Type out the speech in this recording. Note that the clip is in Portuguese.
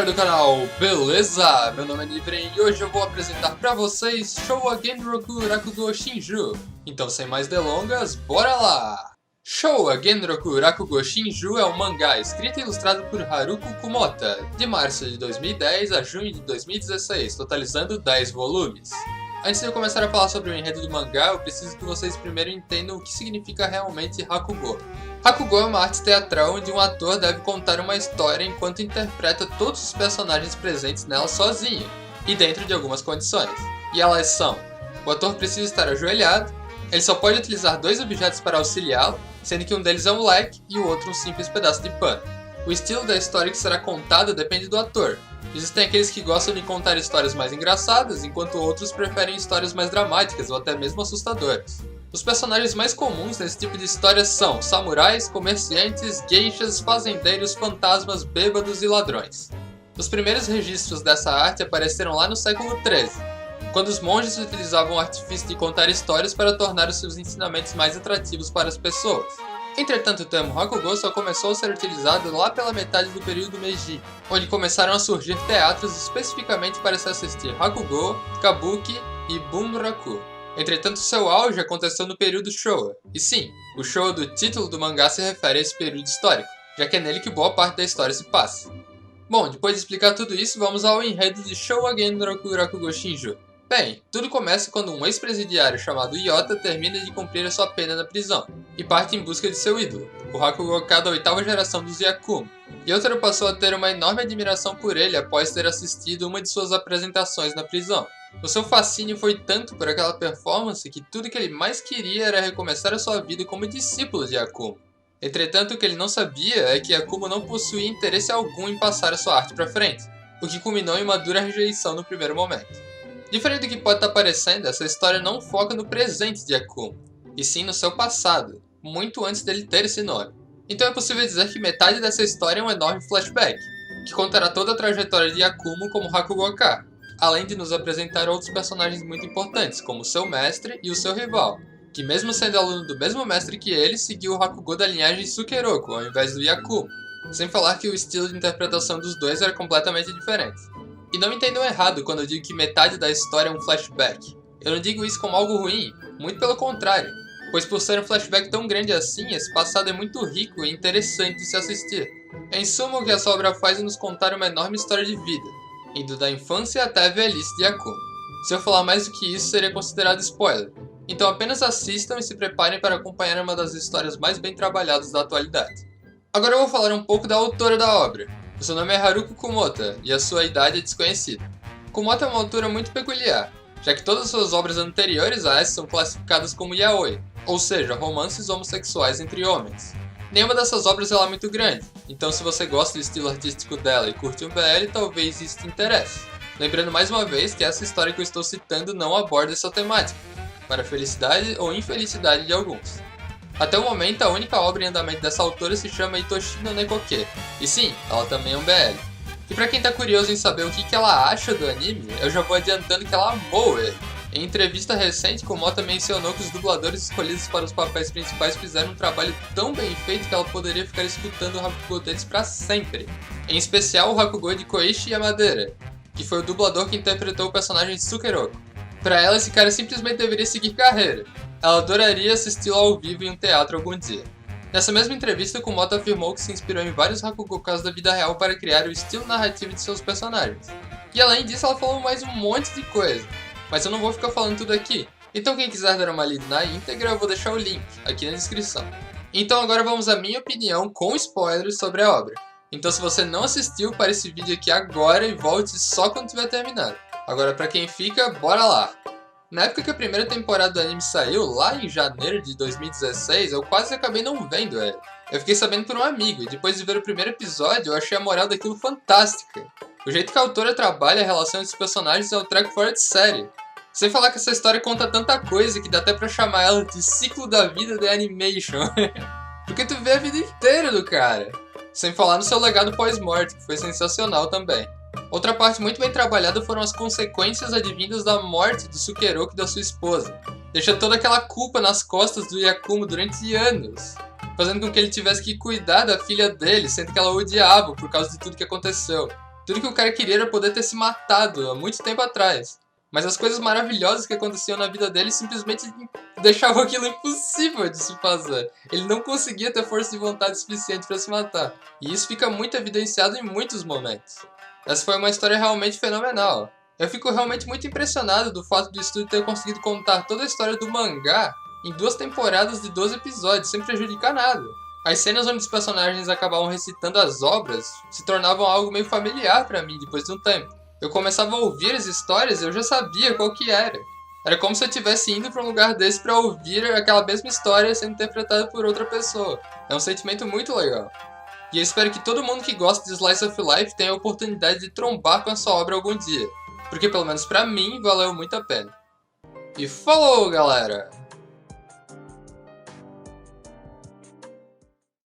galera do canal, beleza? Meu nome é Nivren e hoje eu vou apresentar pra vocês Shouwa Genroku Rakugo Shinju. Então sem mais delongas, bora lá! Shouwa Genroku Rakugo Shinju é um mangá escrito e ilustrado por Haruko Kumota, de março de 2010 a junho de 2016, totalizando 10 volumes. Antes de eu começar a falar sobre o enredo do mangá, eu preciso que vocês primeiro entendam o que significa realmente Rakugo. Rakugo é uma arte teatral onde um ator deve contar uma história enquanto interpreta todos os personagens presentes nela sozinho, e dentro de algumas condições. E elas são: o ator precisa estar ajoelhado, ele só pode utilizar dois objetos para auxiliá-lo, sendo que um deles é um leque e o outro um simples pedaço de pano. O estilo da história que será contada depende do ator. Existem aqueles que gostam de contar histórias mais engraçadas, enquanto outros preferem histórias mais dramáticas ou até mesmo assustadoras. Os personagens mais comuns nesse tipo de história são samurais, comerciantes, geishas, fazendeiros, fantasmas, bêbados e ladrões. Os primeiros registros dessa arte apareceram lá no século XIII, quando os monges utilizavam o artifício de contar histórias para tornar os seus ensinamentos mais atrativos para as pessoas. Entretanto, o termo Rakugo só começou a ser utilizado lá pela metade do período Meiji, onde começaram a surgir teatros especificamente para se assistir Rakugo, Kabuki e Bunraku. Entretanto, seu auge aconteceu no período Showa. E sim, o Showa do título do mangá se refere a esse período histórico, já que é nele que boa parte da história se passa. Bom, depois de explicar tudo isso, vamos ao enredo de Shouwa Genroku Rakugo Shinju. Bem, tudo começa quando um ex-presidiário chamado Iota termina de cumprir a sua pena na prisão, e parte em busca de seu ídolo, o Rakugoka da oitava geração dos Yakumo. Yotaro passou a ter uma enorme admiração por ele após ter assistido uma de suas apresentações na prisão. O seu fascínio foi tanto por aquela performance que tudo que ele mais queria era recomeçar a sua vida como discípulo de Yakumo. Entretanto, o que ele não sabia é que Yakumo não possuía interesse algum em passar a sua arte para frente, o que culminou em uma dura rejeição no primeiro momento. Diferente do que pode estar parecendo, essa história não foca no presente de Yakumo, e sim no seu passado, muito antes dele ter esse nome. Então é possível dizer que metade dessa história é um enorme flashback, que contará toda a trajetória de Yakumo como Rakugoka, além de nos apresentar outros personagens muito importantes, como seu mestre e o seu rival, que mesmo sendo aluno do mesmo mestre que ele, seguiu o Rakugo da linhagem Sukeroku ao invés do Yakumo, sem falar que o estilo de interpretação dos dois era completamente diferente. E não me entendam errado quando eu digo que metade da história é um flashback. Eu não digo isso como algo ruim, muito pelo contrário, pois por ser um flashback tão grande assim, esse passado é muito rico e interessante de se assistir. Em suma, o que essa obra faz é nos contar uma enorme história de vida, indo da infância até a velhice de Yakumo. Se eu falar mais do que isso, seria considerado spoiler, então apenas assistam e se preparem para acompanhar uma das histórias mais bem trabalhadas da atualidade. Agora eu vou falar um pouco da autora da obra. O seu nome é Haruko Kumota, e a sua idade é desconhecida. Kumota é uma autora muito peculiar, já que todas suas obras anteriores a essa são classificadas como yaoi, ou seja, romances homossexuais entre homens. Nenhuma dessas obras é lá muito grande, então se você gosta do estilo artístico dela e curte um BL, talvez isso te interesse. Lembrando mais uma vez que essa história que eu estou citando não aborda essa temática, para a felicidade ou infelicidade de alguns. Até o momento, a única obra em andamento dessa autora se chama Itoshi no Nekoke, e sim, ela também é um BL. E pra quem tá curioso em saber o que ela acha do anime, eu já vou adiantando que ela amou ele. Em entrevista recente, Kumota mencionou que os dubladores escolhidos para os papéis principais fizeram um trabalho tão bem feito que ela poderia ficar escutando o Rakugo deles pra sempre. Em especial o Rakugo de Koichi Yamadera, que foi o dublador que interpretou o personagem Sukeroku. Pra ela, esse cara simplesmente deveria seguir carreira. Ela adoraria assisti-lo ao vivo em um teatro algum dia. Nessa mesma entrevista, Kumota afirmou que se inspirou em vários Rakugokas da vida real para criar o estilo narrativo de seus personagens. E além disso, ela falou mais um monte de coisa, mas eu não vou ficar falando tudo aqui. Então quem quiser dar uma lida na íntegra, eu vou deixar o link aqui na descrição. Então agora vamos à minha opinião com spoilers sobre a obra. Então se você não assistiu, pare esse vídeo aqui agora e volte só quando tiver terminado. Agora pra quem fica, bora lá! Na época que a primeira temporada do anime saiu, lá em janeiro de 2016, eu quase acabei não vendo ele. Eu fiquei sabendo por um amigo, e depois de ver o primeiro episódio, eu achei a moral daquilo fantástica. O jeito que a autora trabalha a relação entre os personagens é um treco fora de série. Sem falar que essa história conta tanta coisa que dá até pra chamar ela de ciclo da vida de animation. Porque tu vê a vida inteira do cara. Sem falar no seu legado pós-morte, que foi sensacional também. Outra parte muito bem trabalhada foram as consequências advindas da morte do Sukeroku e da sua esposa. Deixa toda aquela culpa nas costas do Yakumo durante anos, fazendo com que ele tivesse que cuidar da filha dele, sendo que ela o odiava por causa de tudo que aconteceu. Tudo que o cara queria era poder ter se matado há muito tempo atrás. Mas as coisas maravilhosas que aconteciam na vida dele simplesmente deixavam aquilo impossível de se fazer. Ele não conseguia ter força de vontade suficiente para se matar. E isso fica muito evidenciado em muitos momentos. Essa foi uma história realmente fenomenal. Eu fico realmente muito impressionado do fato do estúdio ter conseguido contar toda a história do mangá em 2 temporadas de 12 episódios, sem prejudicar nada. As cenas onde os personagens acabavam recitando as obras se tornavam algo meio familiar para mim depois de um tempo. Eu começava a ouvir as histórias e eu já sabia qual que era. Era como se eu estivesse indo para um lugar desse para ouvir aquela mesma história sendo interpretada por outra pessoa. É um sentimento muito legal. E eu espero que todo mundo que gosta de Slice of Life tenha a oportunidade de trombar com essa obra algum dia. Porque pelo menos pra mim valeu muito a pena. E falou, galera!